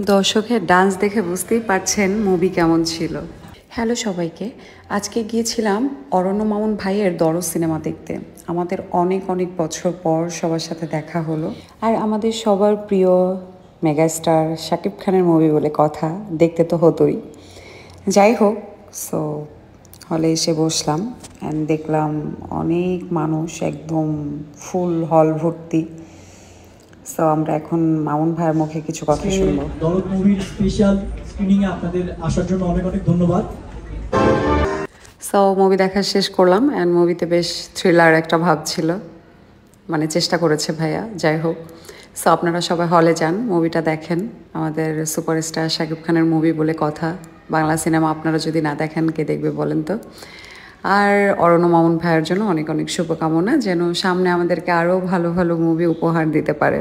দর্শকের ডান্স দেখে বুঝতেই পারছেন মুভি কেমন ছিল। হ্যালো সবাইকে, আজকে গিয়েছিলাম অরণ্য মামুন ভাইয়ের দরজ সিনেমা দেখতে। আমাদের অনেক অনেক বছর পর সবার সাথে দেখা হলো, আর আমাদের সবার প্রিয় মেগাস্টার শাকিব খানের মুভি বলে কথা, দেখতে তো হতোই। যাই হোক, সো হলে এসে বসলাম অ্যান্ড দেখলাম অনেক মানুষ, একদম ফুল হল ভর্তি। সো আমরা এখন মামুন ভাইয়ের মুখে কিছু কথা শুনবো। দরদ মুভির স্পেশাল স্ক্রিনিং এ আপনাদের আসার জন্য অনেক অনেক ধন্যবাদ। সো মুভি দেখা শেষ করলাম অ্যান্ড মুভিতে বেশ থ্রিলার একটা ভাব ছিল, মানে চেষ্টা করেছে ভাইয়া। যাই হোক, সো আপনারা সবাই হলে যান, মুভিটা দেখেন। আমাদের সুপারস্টার শাকিব খানের মুভি বলে কথা, বাংলা সিনেমা আপনারা যদি না দেখেন কে দেখবে বলেন তো। আর অরণ্য মামুন ভাইয়ের জন্য অনেক অনেক শুভকামনা, যেন সামনে আমাদেরকে আরও ভালো ভালো মুভি উপহার দিতে পারে।